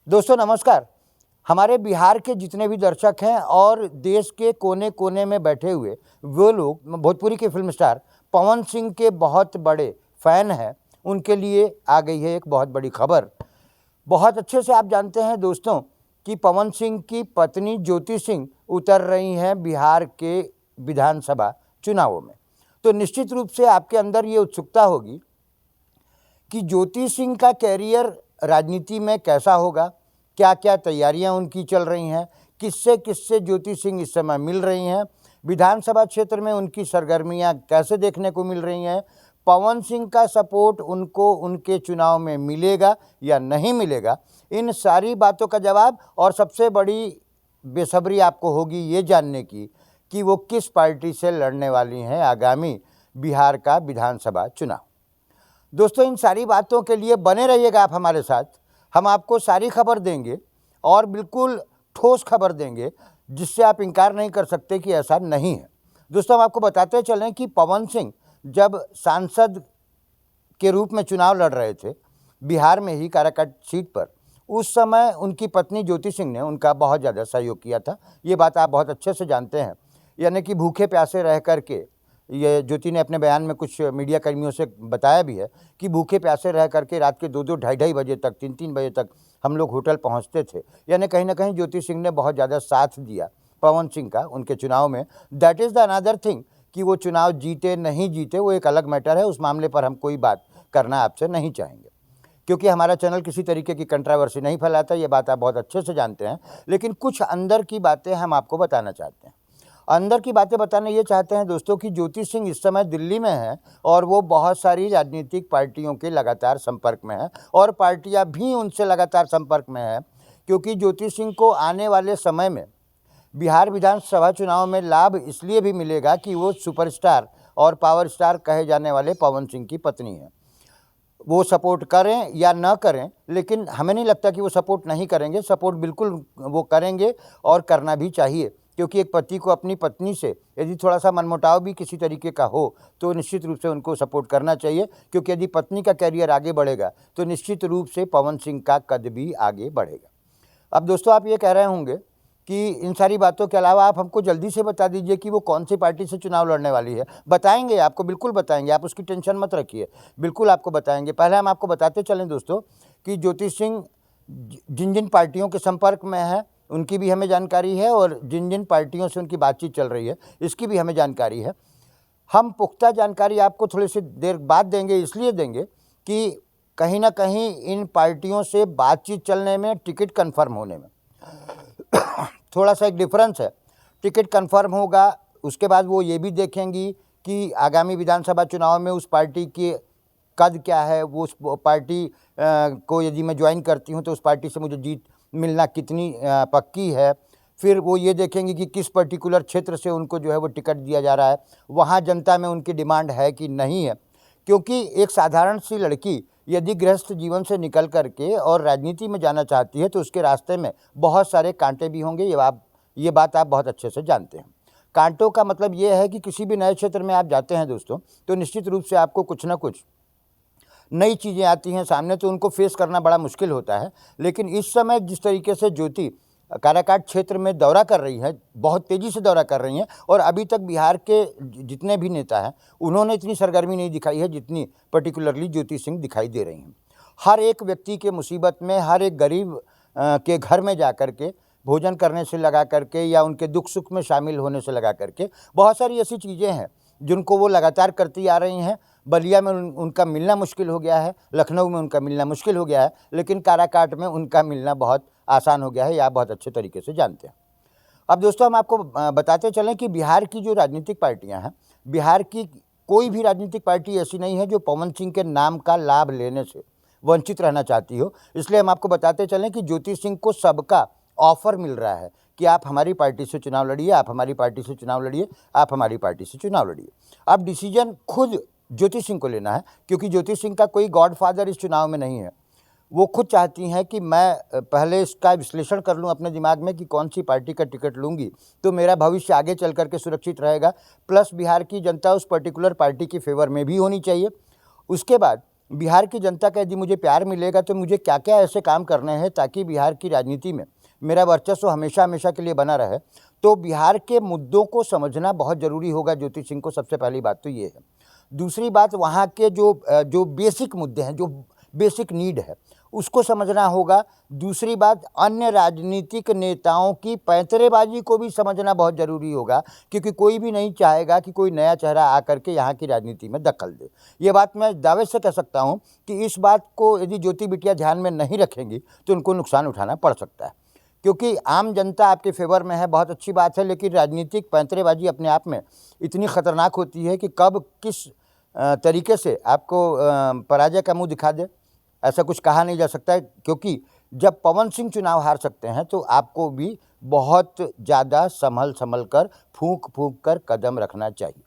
दोस्तों नमस्कार। हमारे बिहार के जितने भी दर्शक हैं और देश के कोने कोने में बैठे हुए वो लोग भोजपुरी के फिल्म स्टार पवन सिंह के बहुत बड़े फैन हैं, उनके लिए आ गई है एक बहुत बड़ी खबर। बहुत अच्छे से आप जानते हैं दोस्तों कि पवन सिंह की पत्नी ज्योति सिंह उतर रही हैं बिहार के विधानसभा चुनावों में। तो निश्चित रूप से आपके अंदर ये उत्सुकता होगी कि ज्योति सिंह का कैरियर राजनीति में कैसा होगा, क्या क्या तैयारियां उनकी चल रही हैं, किससे किससे ज्योति सिंह इस समय मिल रही हैं, विधानसभा क्षेत्र में उनकी सरगर्मियां कैसे देखने को मिल रही हैं, पवन सिंह का सपोर्ट उनको उनके चुनाव में मिलेगा या नहीं मिलेगा, इन सारी बातों का जवाब और सबसे बड़ी बेसब्री आपको होगी ये जानने की कि वो किस पार्टी से लड़ने वाली हैं आगामी बिहार का विधानसभा चुनाव। दोस्तों इन सारी बातों के लिए बने रहिएगा आप हमारे साथ। हम आपको सारी खबर देंगे और बिल्कुल ठोस खबर देंगे जिससे आप इनकार नहीं कर सकते कि ऐसा नहीं है। दोस्तों हम आपको बताते चलें कि पवन सिंह जब सांसद के रूप में चुनाव लड़ रहे थे बिहार में ही काराकाट सीट पर, उस समय उनकी पत्नी ज्योति सिंह ने उनका बहुत ज़्यादा सहयोग किया था। ये बात आप बहुत अच्छे से जानते हैं। यानी कि भूखे प्यासे रह कर के, ये ज्योति ने अपने बयान में कुछ मीडिया कर्मियों से बताया भी है कि भूखे प्यासे रह करके रात के 2-2 ढाई-ढाई बजे तक, 3-3 बजे तक हम लोग होटल पहुंचते थे। यानी कहीं ना कहीं ज्योति सिंह ने बहुत ज़्यादा साथ दिया पवन सिंह का उनके चुनाव में। That is the another thing कि वो चुनाव जीते नहीं जीते वो एक अलग मैटर है, उस मामले पर हम कोई बात करना आपसे नहीं चाहेंगे क्योंकि हमारा चैनल किसी तरीके की कंट्रावर्सी नहीं फैलाता, ये बात आप बहुत अच्छे से जानते हैं। लेकिन कुछ अंदर की बातें हम आपको बताना चाहते हैं। अंदर की बातें बताना ये चाहते हैं दोस्तों कि ज्योति सिंह इस समय दिल्ली में है और वो बहुत सारी राजनीतिक पार्टियों के लगातार संपर्क में है और पार्टियां भी उनसे लगातार संपर्क में है क्योंकि ज्योति सिंह को आने वाले समय में बिहार विधानसभा चुनाव में लाभ इसलिए भी मिलेगा कि वो सुपरस्टार और पावर स्टार कहे जाने वाले पवन सिंह की पत्नी है। वो सपोर्ट करें या न करें, लेकिन हमें नहीं लगता कि वो सपोर्ट नहीं करेंगे। सपोर्ट बिल्कुल वो करेंगे और करना भी चाहिए क्योंकि एक पति को अपनी पत्नी से यदि थोड़ा सा मनमुटाव भी किसी तरीके का हो तो निश्चित रूप से उनको सपोर्ट करना चाहिए क्योंकि यदि पत्नी का कैरियर आगे बढ़ेगा तो निश्चित रूप से पवन सिंह का कद भी आगे बढ़ेगा। अब दोस्तों आप ये कह रहे होंगे कि इन सारी बातों के अलावा आप हमको जल्दी से बता दीजिए कि वो कौन सी पार्टी से चुनाव लड़ने वाली है। बताएंगे आपको, बिल्कुल बताएंगे, आप उसकी टेंशन मत रखिए, बिल्कुल आपको बताएंगे। पहले हम आपको बताते चलें दोस्तों कि ज्योति सिंह जिन जिन पार्टियों के संपर्क में है उनकी भी हमें जानकारी है और जिन जिन पार्टियों से उनकी बातचीत चल रही है इसकी भी हमें जानकारी है। हम पुख्ता जानकारी आपको थोड़ी सी देर बाद देंगे, इसलिए देंगे कि कहीं ना कहीं इन पार्टियों से बातचीत चलने में, टिकट कन्फर्म होने में थोड़ा सा एक डिफरेंस है। टिकट कन्फर्म होगा, उसके बाद वो ये भी देखेंगी कि आगामी विधानसभा चुनाव में उस पार्टी के कद क्या है, वो उस पार्टी को यदि मैं ज्वाइन करती हूँ तो उस पार्टी से मुझे जीत मिलना कितनी पक्की है। फिर वो ये देखेंगे कि किस पर्टिकुलर क्षेत्र से उनको जो है वो टिकट दिया जा रहा है, वहाँ जनता में उनकी डिमांड है कि नहीं है। क्योंकि एक साधारण सी लड़की यदि गृहस्थ जीवन से निकल करके और राजनीति में जाना चाहती है तो उसके रास्ते में बहुत सारे कांटे भी होंगे। ये बात आप बहुत अच्छे से जानते हैं। कांटों का मतलब ये है कि किसी भी नए क्षेत्र में आप जाते हैं दोस्तों तो निश्चित रूप से आपको कुछ ना कुछ नई चीज़ें आती हैं सामने, तो उनको फेस करना बड़ा मुश्किल होता है। लेकिन इस समय जिस तरीके से ज्योति काराकाट क्षेत्र में दौरा कर रही है, बहुत तेज़ी से दौरा कर रही हैं और अभी तक बिहार के जितने भी नेता हैं उन्होंने इतनी सरगर्मी नहीं दिखाई है जितनी पर्टिकुलरली ज्योति सिंह दिखाई दे रही हैं। हर एक व्यक्ति के मुसीबत में, हर एक गरीब के घर में जा कर के भोजन करने से लगा करके या उनके दुख सुख में शामिल होने से लगा करके बहुत सारी ऐसी चीज़ें हैं जिनको वो लगातार करती आ रही हैं। बलिया में उनका मिलना मुश्किल हो गया है, लखनऊ में उनका मिलना मुश्किल हो गया है, लेकिन काराकाट में उनका मिलना बहुत आसान हो गया है, ये आप बहुत अच्छे तरीके से जानते हैं। अब दोस्तों हम आपको बताते चलें कि बिहार की जो राजनीतिक पार्टियां हैं, बिहार की कोई भी राजनीतिक पार्टी ऐसी नहीं है जो पवन सिंह के नाम का लाभ लेने से वंचित रहना चाहती हो। इसलिए हम आपको बताते चलें कि ज्योति सिंह को सबका ऑफर मिल रहा है कि आप हमारी पार्टी से चुनाव लड़िए, आप हमारी पार्टी से चुनाव लड़िए, आप हमारी पार्टी से चुनाव लड़िए। अब डिसीजन खुद ज्योति सिंह को लेना है क्योंकि ज्योति सिंह का कोई गॉडफादर इस चुनाव में नहीं है। वो खुद चाहती हैं कि मैं पहले इसका विश्लेषण कर लूँ अपने दिमाग में कि कौन सी पार्टी का टिकट लूँगी तो मेरा भविष्य आगे चल करके सुरक्षित रहेगा, प्लस बिहार की जनता उस पर्टिकुलर पार्टी के फेवर में भी होनी चाहिए। उसके बाद बिहार की जनता का यदि मुझे प्यार मिलेगा तो मुझे क्या क्या ऐसे काम करने हैं ताकि बिहार की राजनीति में मेरा वर्चस्व हमेशा हमेशा के लिए बना रहे। तो बिहार के मुद्दों को समझना बहुत ज़रूरी होगा ज्योति सिंह को। सबसे पहली बात तो ये है। दूसरी बात, वहाँ के जो बेसिक मुद्दे हैं, जो बेसिक नीड है, उसको समझना होगा। दूसरी बात, अन्य राजनीतिक नेताओं की पैंतरेबाजी को भी समझना बहुत ज़रूरी होगा, क्योंकि कोई भी नहीं चाहेगा कि कोई नया चेहरा आकर के यहाँ की राजनीति में दखल दे। ये बात मैं दावे से कह सकता हूँ कि इस बात को यदि ज्योति बिटिया ध्यान में नहीं रखेंगी तो उनको नुकसान उठाना पड़ सकता है, क्योंकि आम जनता आपके फेवर में है, बहुत अच्छी बात है, लेकिन राजनीतिक पैंतरेबाजी अपने आप में इतनी खतरनाक होती है कि कब किस तरीके से आपको पराजय का मुंह दिखा दे, ऐसा कुछ कहा नहीं जा सकता है। क्योंकि जब पवन सिंह चुनाव हार सकते हैं तो आपको भी बहुत ज़्यादा संभल कर, फूंक कर कदम रखना चाहिए।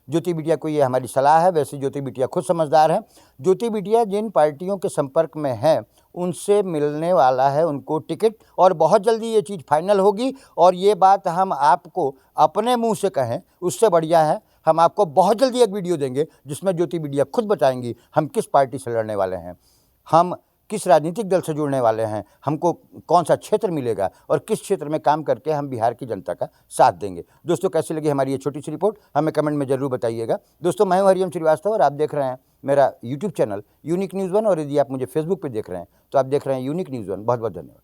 ज्योति बिटिया को ये हमारी सलाह है। वैसे ज्योति बिटिया खुद समझदार है। ज्योति बिटिया जिन पार्टियों के संपर्क में है उनसे मिलने वाला है उनको टिकट, और बहुत जल्दी ये चीज़ फाइनल होगी। और ये बात हम आपको अपने मुंह से कहें उससे बढ़िया है, हम आपको बहुत जल्दी एक वीडियो देंगे जिसमें ज्योति बिटिया खुद बताएंगी हम किस पार्टी से लड़ने वाले हैं, हम किस राजनीतिक दल से जुड़ने वाले हैं, हमको कौन सा क्षेत्र मिलेगा और किस क्षेत्र में काम करके हम बिहार की जनता का साथ देंगे। दोस्तों, कैसी लगी हमारी ये छोटी सी रिपोर्ट, हमें कमेंट में ज़रूर बताइएगा। दोस्तों, मैं हूं हरिओम श्रीवास्तव और आप देख रहे हैं मेरा यूट्यूब चैनल यूनिक न्यूज़ 1, और यदि आप मुझे फेसबुक पर देख रहे हैं तो आप देख रहे हैं यूनिक न्यूज़ 1। बहुत बहुत धन्यवाद।